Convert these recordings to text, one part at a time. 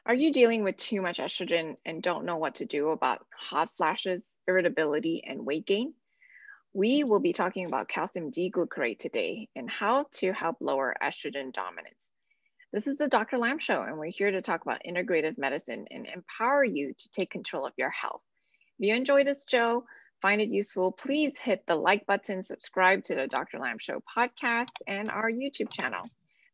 Are you dealing with too much estrogen and don't know what to do about hot flashes, irritability, and weight gain? We will be talking about calcium D-glucarate today and how to help lower estrogen dominance. This is the Dr. Lamb Show, and we're here to talk about integrative medicine and empower you to take control of your health. If you enjoy this show, find it useful, please hit the like button, subscribe to the Dr. Lamb Show podcast and our YouTube channel.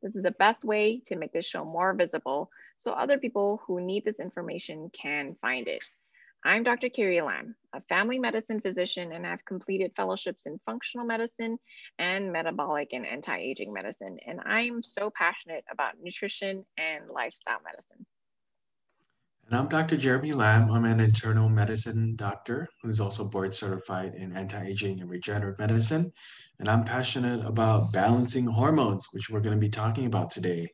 This is the best way to make this show more visible so other people who need this information can find it. I'm Dr. Carrie Lam, a family medicine physician, and I've completed fellowships in functional medicine and metabolic and anti-aging medicine. And I'm so passionate about nutrition and lifestyle medicine. And I'm Dr. Jeremy Lam. I'm an internal medicine doctor who's also board certified in anti aging and regenerative medicine. And I'm passionate about balancing hormones, which we're going to be talking about today.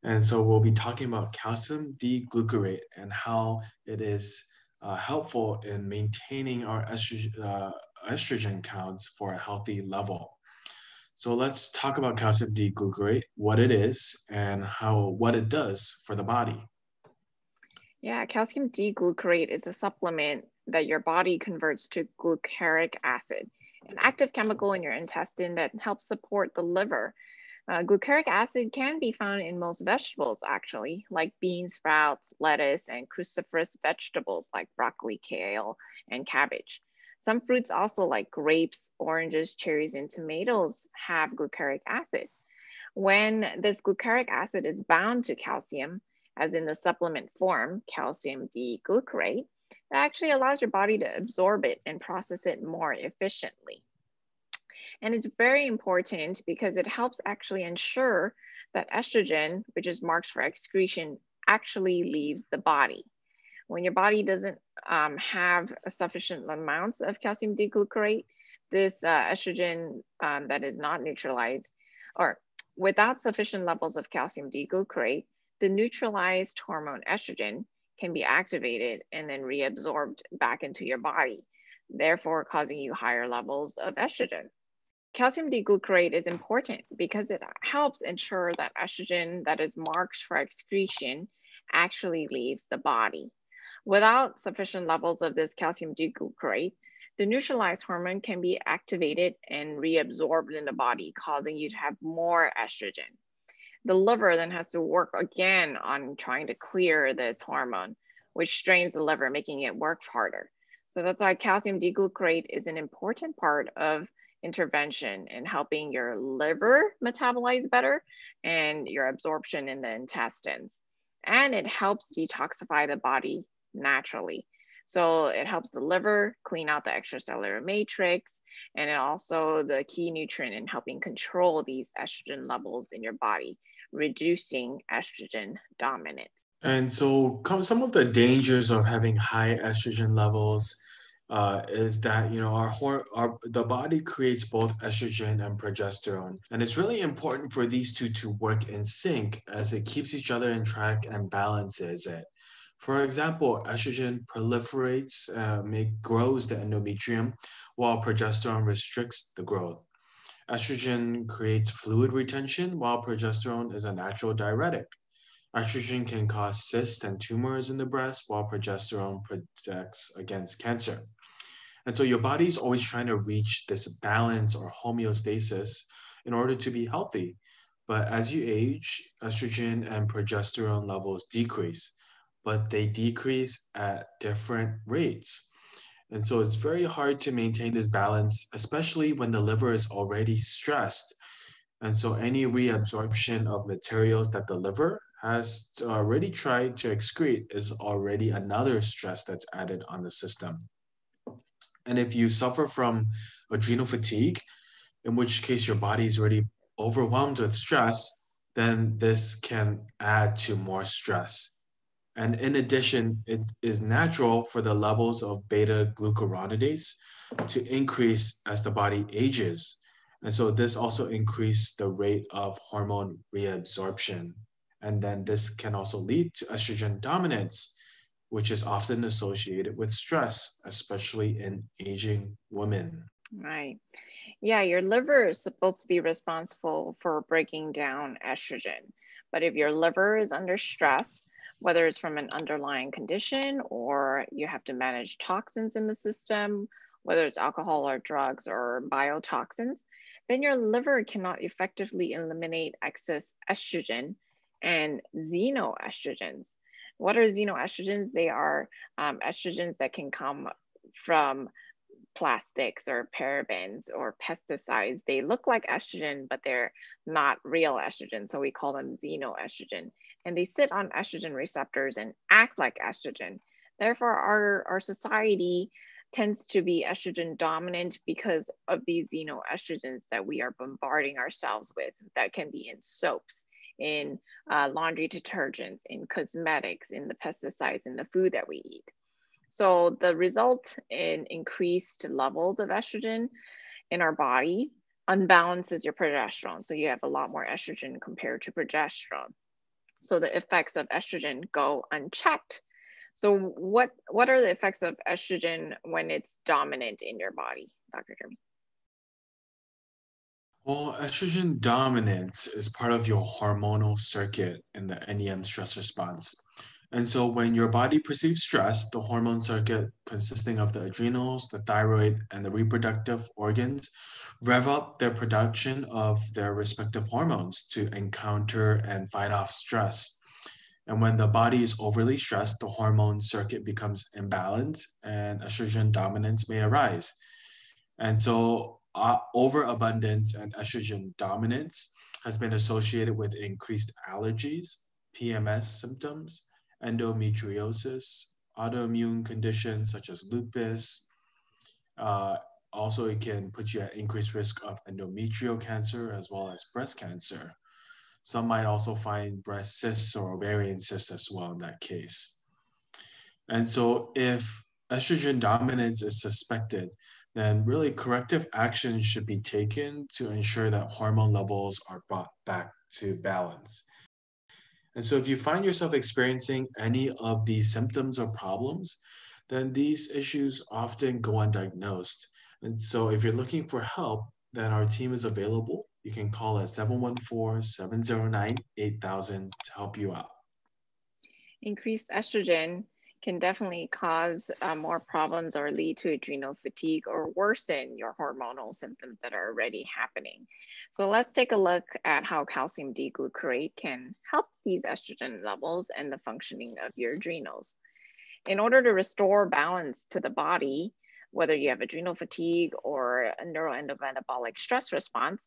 And so we'll be talking about calcium D-glucarate and how it is helpful in maintaining our estrogen counts for a healthy level. So let's talk about calcium D-glucarate, what it is, and what it does for the body. Yeah, calcium D-glucarate is a supplement that your body converts to glucaric acid, an active chemical in your intestine that helps support the liver. Glucaric acid can be found in most vegetables, actually, like beans, sprouts, lettuce, and cruciferous vegetables like broccoli, kale, and cabbage. Some fruits also, like grapes, oranges, cherries, and tomatoes, have glucaric acid. When this glucaric acid is bound to calcium, as in the supplement form, calcium D-glucarate, that actually allows your body to absorb it and process it more efficiently. And it's very important because it helps actually ensure that estrogen, which is marked for excretion, actually leaves the body. When your body doesn't have a sufficient amounts of calcium D-glucarate, this estrogen that is not neutralized, or without sufficient levels of calcium D-glucarate, the neutralized hormone estrogen can be activated and then reabsorbed back into your body, therefore causing you higher levels of estrogen. Calcium D-glucarate is important because it helps ensure that estrogen that is marked for excretion actually leaves the body. Without sufficient levels of this calcium D-glucarate, the neutralized hormone can be activated and reabsorbed in the body, causing you to have more estrogen. The liver then has to work again on trying to clear this hormone, which strains the liver, making it work harder. So that's why calcium D-glucarate is an important part of intervention in helping your liver metabolize better and your absorption in the intestines. And it helps detoxify the body naturally. So it helps the liver clean out the extracellular matrix, and it also the key nutrient in helping control these estrogen levels in your body, reducing estrogen dominance. And so, some of the dangers of having high estrogen levels is that the body creates both estrogen and progesterone, and it's really important for these two to work in sync as it keeps each other in track and balances it. For example, estrogen proliferates, grows the endometrium, while progesterone restricts the growth. Estrogen creates fluid retention, while progesterone is a natural diuretic. Estrogen can cause cysts and tumors in the breast, while progesterone protects against cancer. And so your body's always trying to reach this balance or homeostasis in order to be healthy. But as you age, estrogen and progesterone levels decrease, but they decrease at different rates. And so it's very hard to maintain this balance, especially when the liver is already stressed. And so any reabsorption of materials that the liver has already tried to excrete is already another stress that's added on the system. And if you suffer from adrenal fatigue, in which case your body is already overwhelmed with stress, then this can add to more stress. And in addition, it is natural for the levels of beta glucuronidase to increase as the body ages. And so this also increases the rate of hormone reabsorption. And then this can also lead to estrogen dominance, which is often associated with stress, especially in aging women. Right. Yeah, your liver is supposed to be responsible for breaking down estrogen. But if your liver is under stress, whether it's from an underlying condition or you have to manage toxins in the system, whether it's alcohol or drugs or biotoxins, then your liver cannot effectively eliminate excess estrogen and xenoestrogens. What are xenoestrogens? They are estrogens that can come from plastics or parabens or pesticides. They look like estrogen, but they're not real estrogen. So we call them xenoestrogen. And they sit on estrogen receptors and act like estrogen. Therefore, our society tends to be estrogen dominant because of these xenoestrogens that we are bombarding ourselves with, that can be in soaps, in laundry detergents, in cosmetics, in the pesticides, in the food that we eat. So the result in increased levels of estrogen in our body unbalances your progesterone. So you have a lot more estrogen compared to progesterone. So the effects of estrogen go unchecked. So what are the effects of estrogen when it's dominant in your body, Dr. Jeremy? Well, estrogen dominance is part of your hormonal circuit in the NEM stress response. And so when your body perceives stress, the hormone circuit consisting of the adrenals, the thyroid, and the reproductive organs rev up their production of their respective hormones to encounter and fight off stress. And when the body is overly stressed, the hormone circuit becomes imbalanced and estrogen dominance may arise. And so overabundance and estrogen dominance has been associated with increased allergies, PMS symptoms, endometriosis, autoimmune conditions such as lupus. Uh, Also, it can put you at increased risk of endometrial cancer as well as breast cancer. Some might also find breast cysts or ovarian cysts as well in that case. And so if estrogen dominance is suspected, then really corrective action should be taken to ensure that hormone levels are brought back to balance. And so if you find yourself experiencing any of these symptoms or problems, then these issues often go undiagnosed. And so if you're looking for help, then our team is available. You can call at 714-709-8000 to help you out. Increased estrogen can definitely cause more problems or lead to adrenal fatigue or worsen your hormonal symptoms that are already happening. So let's take a look at how calcium D-glucarate can help these estrogen levels and the functioning of your adrenals. In order to restore balance to the body, whether you have adrenal fatigue or a neuroendometabolic stress response,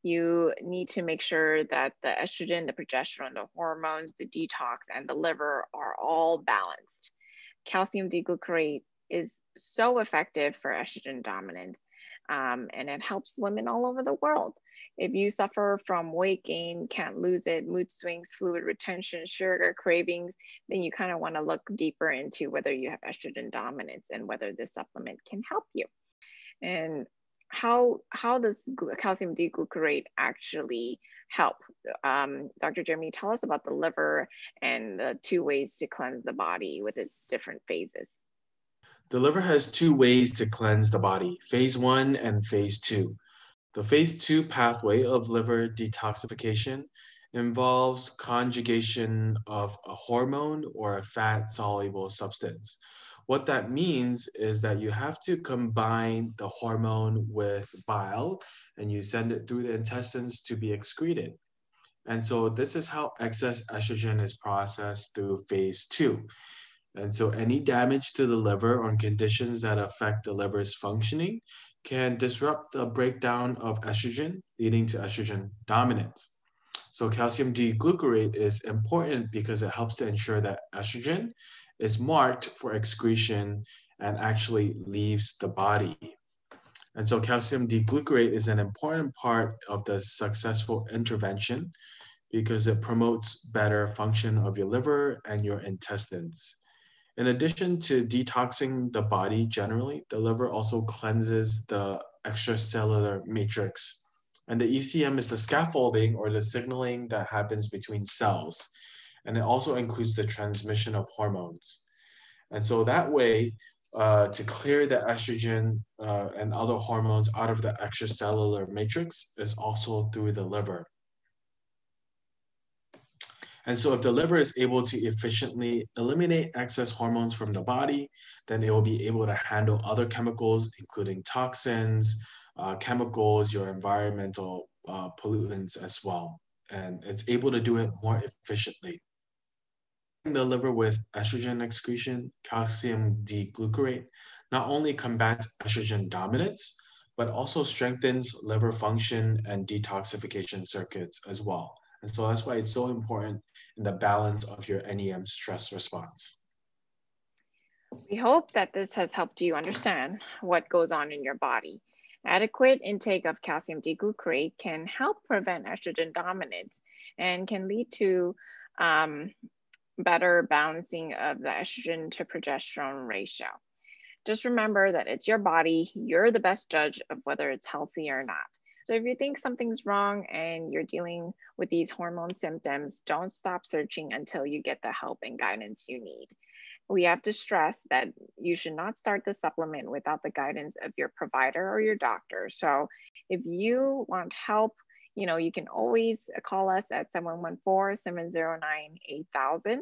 you need to make sure that the estrogen, the progesterone, the hormones, the detox, and the liver are all balanced. Calcium D-glucarate is so effective for estrogen dominance, and it helps women all over the world. If you suffer from weight gain, can't lose it, mood swings, fluid retention, sugar cravings, then you kind of want to look deeper into whether you have estrogen dominance and whether this supplement can help you. And how does calcium D-glucarate actually help? Dr. Jeremy, tell us about the liver and the 2 ways to cleanse the body with its different phases. The liver has 2 ways to cleanse the body, phase 1 and phase 2. The phase 2 pathway of liver detoxification involves conjugation of a hormone or a fat-soluble substance. What that means is that you have to combine the hormone with bile and you send it through the intestines to be excreted. And so this is how excess estrogen is processed through phase 2. And so any damage to the liver or conditions that affect the liver's functioning can disrupt the breakdown of estrogen, leading to estrogen dominance. So calcium D-glucarate is important because it helps to ensure that estrogen is marked for excretion and actually leaves the body. And so calcium D-glucarate is an important part of the successful intervention because it promotes better function of your liver and your intestines. In addition to detoxing the body generally, the liver also cleanses the extracellular matrix. And the ECM is the scaffolding or the signaling that happens between cells. And it also includes the transmission of hormones. And so that way, to clear the estrogen and other hormones out of the extracellular matrix is also through the liver. And so if the liver is able to efficiently eliminate excess hormones from the body, then it will be able to handle other chemicals, including toxins, chemicals, your environmental pollutants as well. And it's able to do it more efficiently. The liver with estrogen excretion, calcium D-glucarate, not only combats estrogen dominance, but also strengthens liver function and detoxification circuits as well. And so that's why it's so important in the balance of your NEM stress response. We hope that this has helped you understand what goes on in your body. Adequate intake of calcium D-glucarate can help prevent estrogen dominance and can lead to better balancing of the estrogen to progesterone ratio. Just remember that it's your body. You're the best judge of whether it's healthy or not. So if you think something's wrong and you're dealing with these hormone symptoms, don't stop searching until you get the help and guidance you need. We have to stress that you should not start the supplement without the guidance of your provider or your doctor. So if you want help, you can always call us at 714-709-8000,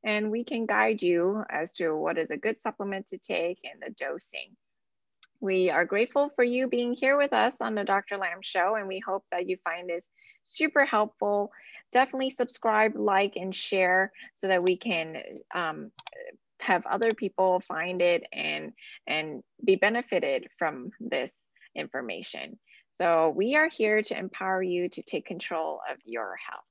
and we can guide you as to what is a good supplement to take and the dosing. We are grateful for you being here with us on the Dr. Lam Show, and we hope that you find this super helpful. Definitely subscribe, like, and share so that we can have other people find it and be benefited from this information. So we are here to empower you to take control of your health.